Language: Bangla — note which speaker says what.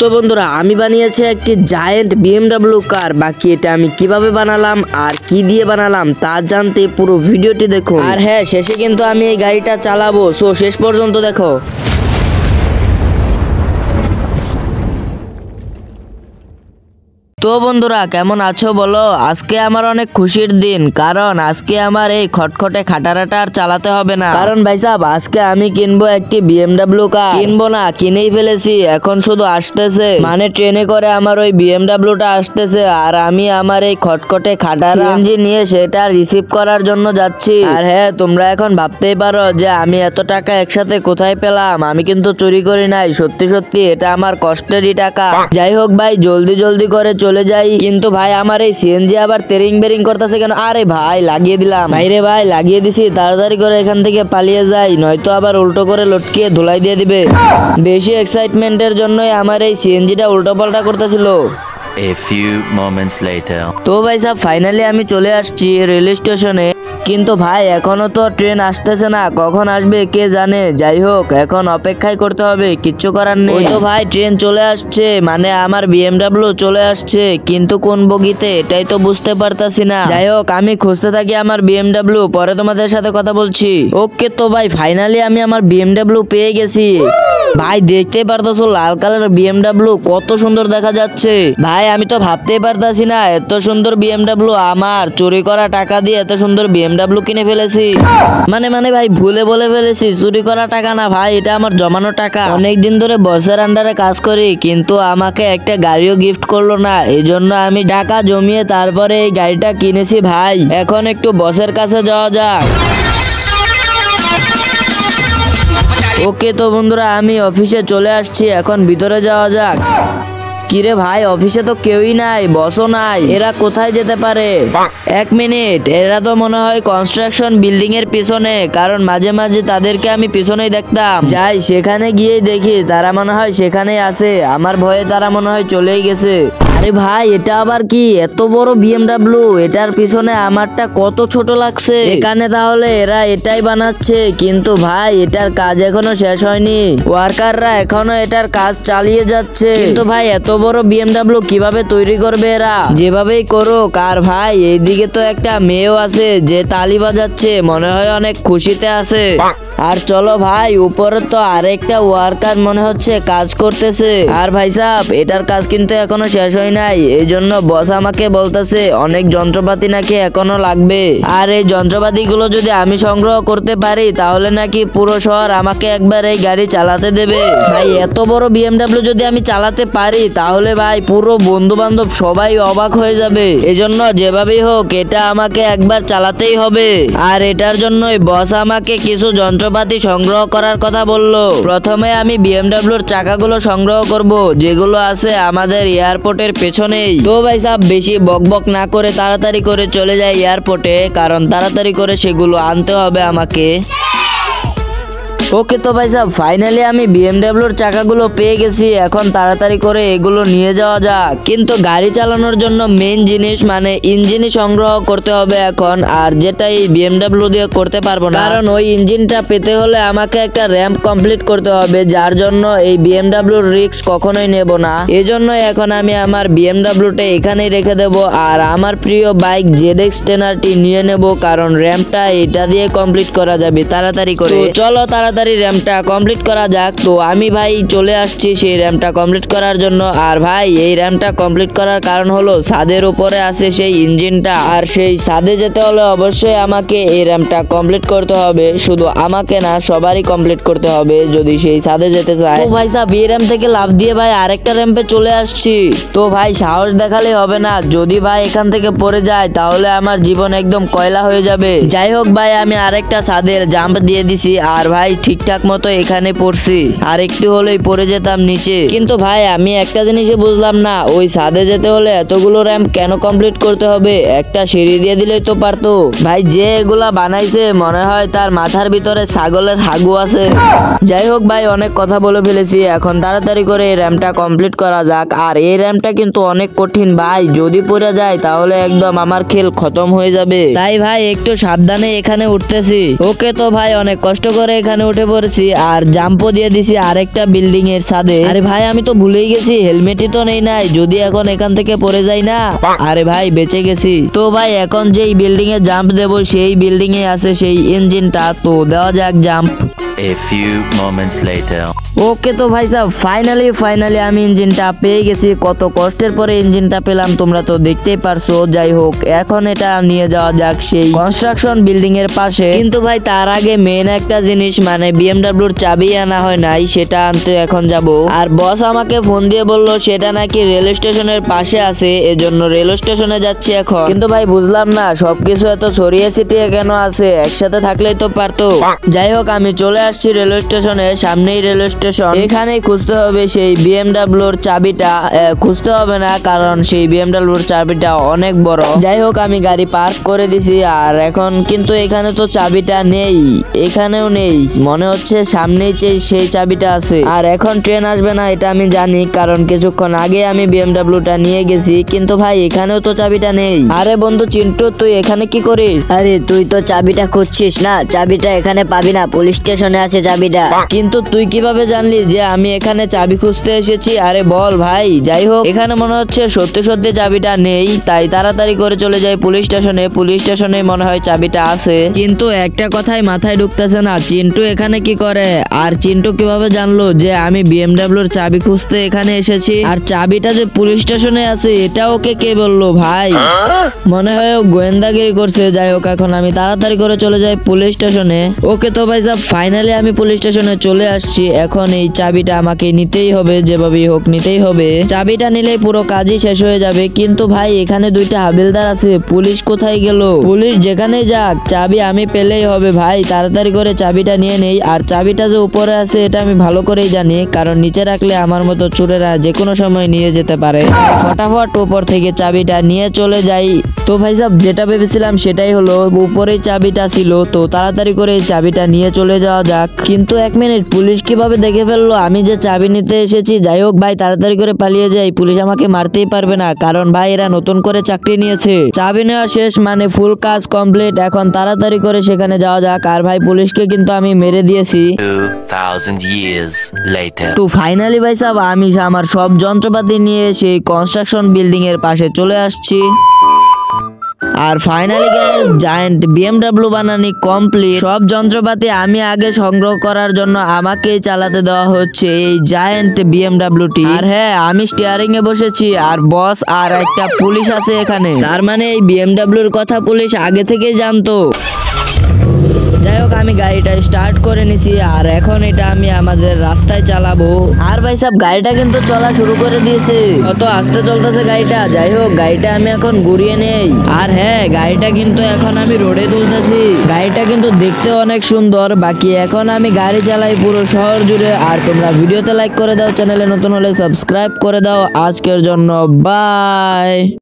Speaker 1: তো বন্ধুরা আমি বানিয়েছি একটি জায়েন্ট বিএমডব্লিউ কার। বাকি এটা আমি কিভাবে বানালাম আর কি দিয়ে বানালাম তা জানতে পুরো ভিডিওটি দেখুন। আর হ্যাঁ, শেষে কিন্তু আমি এই গাড়িটা চালাবো, সো শেষ পর্যন্ত দেখো। তো বন্ধুরা কেমন আছো বলো। আজকে আমার অনেক খুশির দিন, কারণ আজকে আমার এই খটখটে খাটারাটা আর চালাতে হবে না। কারণ ভাই সাহেব আজকে আমি কিনবো একটি বিএমডব্লিউ কার। কিনবো না, কিনেই ফেলেছি। এখন শুধু আসতেছে, মানে ট্রেনে করে আমার ওই বিএমডব্লিউটা আসতেছে, আর আমি আমার এই খটখটে খাটারা সিএনজি নিয়ে সেটা রিসিভ করার জন্য যাচ্ছি। আর হ্যাঁ, তোমরা এখন ভাবতেই পারো যে আমি এত টাকা একসাথে কোথায় পেলাম। আমি কিন্তু চুরি করি নাই, সত্যি সত্যি এটা আমার কষ্টেরই টাকা। যাই হোক ভাই, জলদি জলদি করে চলে যাই। কিন্তু ভাই আমার এই সিএনজি আবার তেরিং বেরিং করতেছে কেন? আরে ভাই লাগিয়ে দিলাম। ভাইরে ভাই লাগিয়ে দিছি, তাড়াতাড়ি করে এখান থেকে পালিয়ে যাই, নয়তো আবার উল্টো করে লটকিয়ে ধুলাই দিয়ে দিবে। বেশি এক্সাইটমেন্টের জন্যই আমার এই সিএনজিটা উল্টো পাল্টা করতেছিল।
Speaker 2: A few moments later.
Speaker 1: তো ভাই সাহেব ফাইনালি আমি চলে আসছি রেল স্টেশনে। কিন্তু ভাই এখনো তো ট্রেন আসতেছে না, কখন আসবে কে জানে। যাই হোক এখন অপেক্ষাই করতে হবে, কিচ্ছু করার নেই। তো ভাই ট্রেন চলে আসছে, মানে আমার বিএমডব্লিউ চলে আসছে, কিন্তু কোন বগিতে এটাই তো বুঝতে পারতাছি না। যাই হোক আমি খুঁজতে থাকি আমার বিএমডব্লিউ, পরে তোমাদের সাথে কথা বলছি। ওকে, তো ভাই ফাইনালি আমি আমার বিএমডব্লিউ পেয়ে গেছি। ভাই দেখতেই পারতেছো লাল কালার বিএমডব্লিউ কত সুন্দর দেখা যাচ্ছে। ভাই আমি তো ভাবতেই পারতাছি না এত সুন্দর বিএমডব্লিউ আমার চুরি করা টাকা দিয়ে এত সুন্দর বিএমডব্লিউ কিনে ফেলেছি। মানে ভাই ভুলে বলে ফেলেছি, চুরি করা টাকা না ভাই, এটা আমার জমানো টাকা। অনেকদিন ধরে বসের আন্ডারে কাজ করি, কিন্তু আমাকে একটা গাড়িও গিফট করলো না। এই জন্য আমি টাকা জমিয়ে তারপরে এই গাড়িটা কিনেছি। ভাই এখন একটু বসের কাছে যাওয়া যাক। ওকে তো বন্ধুরা আমি অফিসে চলে আসছি, এখন ভিতরে যাওয়া যাক। কিরে ভাই অফিসে তো কেউই নাই, বসও নাই, এরা কোথায় যেতে পারে? এক মিনিট, এরা তো মনে হয় কনস্ট্রাকশন বিল্ডিং এর পিছনে, কারণ মাঝে মাঝে তাদেরকে আমি পিছনেই দেখতাম। যাই সেখানে গিয়েই দেখি, তারা মনে হয় সেখানেই আছে। আমার ভয়ে তারা মনে হয় চলেই গেছে। আরে ভাই এটা আবার কি এত বড় বিএমডব্লিউ, এটার পিছনে আমারটা কত ছোট লাগছে। এখানে তাহলে এরা এটাই বানাচ্ছে, কিন্তু ভাই এটার কাজ এখনো শেষ হয়নি, ওয়ার্কাররা এখনো এটার কাজ চালিয়ে যাচ্ছে। কিন্তু ভাই এত বড় বিএমডব্লিউ কিভাবে তৈরি করবে এরা? যেভাবেই করুক। আর ভাই এইদিকে তো একটা মেয়েও আছে যে তালি বাজাচ্ছে, মনে হয় অনেক খুশিতে আছে। আর চলো ভাই উপরে তো আরেকটা ওয়ার্কার মনে হচ্ছে কাজ করতেছে। আর ভাই সাহেব এটার কাজ কিন্তু এখনো শেষ হয় নাই, এই জন্য বস আমাকে বলতেছে অনেক যন্ত্রপাতি নাকি এখনো লাগবে। আর এই যন্ত্রপাতি গুলো যদি আমি সংগ্রহ করতে পারি তাহলে নাকি পুরো শহর আমাকে একবার এই গাড়ি চালাতে দেবে। ভাই এত বড় বিএমডব্লিউ যদি আমি চালাতে পারি তাহলে ভাই পুরো বন্ধু বান্ধব সবাই অবাক হয়ে যাবে। এজন্য যেভাবেই হোক এটা আমাকে একবার চালাতেই হবে। আর এটার জন্যই বস আমাকে কিছু যন্ত্রপাতি সংগ্রহ করার কথা বললো। প্রথমে আমি বিএমডব্লিউর চাকাগুলো সংগ্রহ করব, যেগুলো আছে আমাদের এয়ারপোর্টের পেছনেই। তো ভাই সাহেব বেশি বকবক না করে তাড়াতাড়ি করে চলে যায় এয়ারপোর্টে, কারণ তাড়াতাড়ি করে সেগুলো আনতে হবে আমাকে। ওকে তো ভাই সাহেব ফাইনালি আমি বিএমডব্লিউর চাকাগুলো পেয়ে গেছি, এখন তাড়াতাড়ি করে এগুলো নিয়ে যাওয়া যাক। কিন্তু গাড়ি চালানোর জন্য মেইন জিনিস মানে ইঞ্জিনই সংগ্রহ করতে হবে এখন, আর যেটা এই বিএমডব্লিউ দিয়ে করতে পারবো না, কারণ ওই ইঞ্জিনটা পেতে হলে আমাকে একটা র্যাম্প কমপ্লিট করতে হবে, যার জন্য এই বিএমডব্লিউর রিস্ক কখনোই নেব না। এজন্য এখন আমি আমার বিএমডব্লিউটা এখানেই রেখে দেব, আর আমার প্রিয় বাইক জেডএক্স টেনারটি নিয়ে নেব, কারণ র্যাম্পটা এটা দিয়ে কমপ্লিট করা যাবে তাড়াতাড়ি করে। চলো তাড়াতাড়ি র্যামটা কমপ্লিট করা যাক। তো আমি ভাই চলে আসছি সেই র্যামটা কমপ্লিট করার জন্য। আর ভাই এই র্যামটা কমপ্লিট করার কারণ হলো ছাদের উপরে আছে সেই ইঞ্জিনটা, আর সেই ছাদে যেতে হলে অবশ্যই আমাকে এই র্যামটা কমপ্লিট করতে হবে। শুধু আমাকে না, সবারই কমপ্লিট করতে হবে যদি সেই ছাদে যেতে চায়। তো ভাই সাহেব এই র্যাম থেকে লাফ দিয়ে ভাই আরেকটা র্যাম্পে চলে আসছি। তো ভাই সাহস দেখালে হবে না, যদি ভাই এখান থেকে পড়ে যায় তাহলে আমার জীবন একদম কয়লা হয়ে যাবে। যাই হোক ভাই আমি আরেকটা ছাদের জাম্প দিয়ে দিছি, আর ভাই ঠিকঠাক মতো এখানে পড়ছি, আর একটু হলেই পড়ে যেতাম নিচে। কিন্তু ভাই আমি একটা জিনিসই বুঝলাম না, ওই ছাদে যেতে হলে এতগুলো র্যাম্প কেন কমপ্লিট করতে হবে? একটা সিঁড়ি দিয়ে দিলেই তো পারতো। ভাই যে এগুলা বানাইছে মনে হয় তার মাথার ভিতরে ছাগলের হাগু আছে। যাই হোক ভাই অনেক কথা বলে ফেলেছি, এখন তাড়াতাড়ি করে এই র্যাম্পটা কমপ্লিট করা যাক। আর এই র্যাম্পটা কিন্তু অনেক কঠিন ভাই, যদি পড়ে যায় তাহলে একদম আমার খেল খতম হয়ে যাবে। তাই ভাই একটু সাবধানে এখানে উঠতেছি। ওকে তো ভাই অনেক কষ্ট করে এখানে উঠে পড়েছি আর জাম্পও দিয়ে দিছি আরেকটা বিল্ডিং এর ছাদে। আরে ভাই আমি তো ভুলেই গেছি হেলমেটই তো নেই নাই, যদি এখন এখান থেকে পড়ে যাই না। আরে ভাই বেঁচে গেছি। তো ভাই এখন যেই বিল্ডিং এ জাম্প দেব সেই বিল্ডিং এ আছে সেই ইঞ্জিনটা, তো দেওয়া যাক jump.
Speaker 2: A few moments later.
Speaker 1: ওকে তো ভাই সাহেব ফাইনালি আমি ইঞ্জিনটা পেয়ে গেছি। কত কষ্টের পরে ইঞ্জিনটা পেলাম তোমরা তো দেখতেই পারছো। যাই হোক এখন এটা নিয়ে যাওয়া যাক সেই কনস্ট্রাকশন বিল্ডিং এর পাশে। কিন্তু ভাই তার আগে মেন একটা জিনিস মানে বিএমডাব্লিউর চাবি আনা হয় নাই, সেটা আনতে এখন যাব। আর বস আমাকে ফোন দিয়ে বললো সেটা নাকি রেল স্টেশনের পাশে আছে, এজন্য রেল স্টেশনে যাচ্ছি এখন। কিন্তু ভাই বুঝলাম না সবকিছু এত ছড়িয়ে ছিটিয়ে কেন আছে, একসাথে থাকলেই তো পারতো। যাই হোক আমি চলে আসছি রেল স্টেশনে, সামনেই রেল স্টেশন। এখানেই খুঁজতে হবে সেই বিএমডাব্লিউর চাবিটা। খুঁজতে হবে না কারণ সেই বিএমডাব্লিউর চাবিটা অনেক বড়। যাই হোক আমি গাড়ি পার্ক করে দিছি আর এখন কিন্তু এখানে তো চাবিটা নেই, এখানেও নেই, মনে হচ্ছে সামনেই সেই চাবিটা আছে। আর এখন ট্রেন আসবে না এটা আমি জানি, কারণ কিছুক্ষণ আগে আমি বিএমডাব্লিউটা নিয়ে গেছি। কিন্তু ভাই এখানেও তো চাবিটা নেই। আরে বন্ধু চিন্টু তুই এখানে কি করিস?
Speaker 3: আরে তুই তো চাবিটা খুঁজছিস না, চাবিটা এখানে পাবি না, পুলিশ স্টেশনে আছে চাবিটা।
Speaker 1: কিন্তু তুই কিভাবে জানলি যে আমি এখানে চাবি খুঁজতে এসেছি? আরে বল ভাই। যাই হোক এখানে মনে হচ্ছে সত্যি সত্যি চাবিটা নেই, তাই তাড়াতাড়ি করে চলে যাই পুলিশ স্টেশনে। পুলিশ স্টেশনে মনে হয় চাবিটা আছে, কিন্তু একটা কথাই মাথায় ঢুকতেছে না, চিন্টু এখানে কি করে? আর চিন্টু কিভাবে জানলো যে আমি বিএমডাব্লিউর চাবি খুঁজতে এখানে এসেছি? আর চাবিটা যে পুলিশ স্টেশনে আছে এটা ওকে কে বললো ভাই? মনে হয় ও গোয়েন্দাগিরি করছে। যাই হোক এখন আমি তাড়াতাড়ি করে চলে যাই পুলিশ স্টেশনে। ওকে তো ভাই সাহেব ফাইনালি আমি পুলিশ স্টেশনে চলে আসছি। এখন এই চাবিটা আমাকে নিতেই হবে, যেভাবেই হোক নিতেই হবে। চাবিটা নিলেই পুরো কাজই শেষ হয়ে যাবে। কিন্তু ভাই এখানে দুইটা হাবিলদার আছে, পুলিশ কোথায় গেল? পুলিশ যেখানেই যাক চাবি আমি পেলেই হবে। ভাই তাড়াতাড়ি করে চাবিটা নিয়ে নেই। আর চাবিটা যে উপরে আছে এটা আমি ভালো করেই জানি, কারণ নিচে রাখলে আমার মতো চোরেরা যে কোনো সময় নিয়ে যেতে পারে। ফটাফট উপর থেকে চাবিটা নিয়ে চলে যাই। তো ভাই সাহেব যেটা ভেবেছিলাম সেটাই হলো, উপরেই চাবিটা ছিল। তো তাড়াতাড়ি করে এই চাবিটা নিয়ে চলে যাওয়া যাক। কিন্তু এক মিনিট, পুলিশ কিভাবে দেখে ফেললো আমি যে চাবি নিতে এসেছি? যাই হোক ভাই তাড়াতাড়ি করে পালিয়ে যাই, পুলিশ আমাকে মারতেই পারবে না, কারণ ভাই এরা নতুন করে চাকরি নিয়েছে। চাবি নেওয়া শেষ মানে ফুল কাজ কমপ্লিট। এখন তাড়াতাড়ি করে সেখানে যাওয়া যাক। আর ভাই পুলিশকে কিন্তু আমি মেরে দিয়েছি।
Speaker 2: 2000 years later.
Speaker 1: তো ফাইনালি ভাই সাহেব আমি আমার সব যন্ত্রপাতি নিয়ে সেই কনস্ট্রাকশন বিল্ডিং এর পাশে চলে আসছি। আর ফাইনালি গাইস জায়ান্ট বিএমডাব্লিউ বানানি কমপ্লিট। সব যন্ত্রপাতি আমি আগে সংগ্রহ করার জন্য আমাকেই চালাতে দেওয়া হচ্ছে এই জায়ান্ট বিএমডাব্লিউটি। আর হ্যাঁ আমি স্টিয়ারিং এ বসেছি আর বস আর একটা পুলিশ আছে এখানে, তার মানে এই বিএমডাব্লিউর কথা পুলিশ আগে থেকেই জানতো। যাই হোক আমি গাড়িটা স্টার্ট করে নিছি আর এখন এটা আমি আমাদের রাস্তায় চালাবো। আর ভাই সাহেব গাড়িটা কিন্তু চলা শুরু করে দিয়েছে, কত আস্তে চলতেছে গাড়িটা। যাই হোক গাড়িটা আমি এখন ঘুরিয়ে নেই। আর হ্যাঁ গাড়িটা কিন্তু এখন আমি রোডে তুলতেছি। গাড়িটা কিন্তু দেখতে অনেক সুন্দর। বাকি এখন আমি গাড়ি চালাই পুরো শহর জুড়ে। আর তোমরা ভিডিওতে লাইক করে দাও, চ্যানেলে নতুন হলে সাবস্ক্রাইব করে দাও। আজকের জন্য বাই।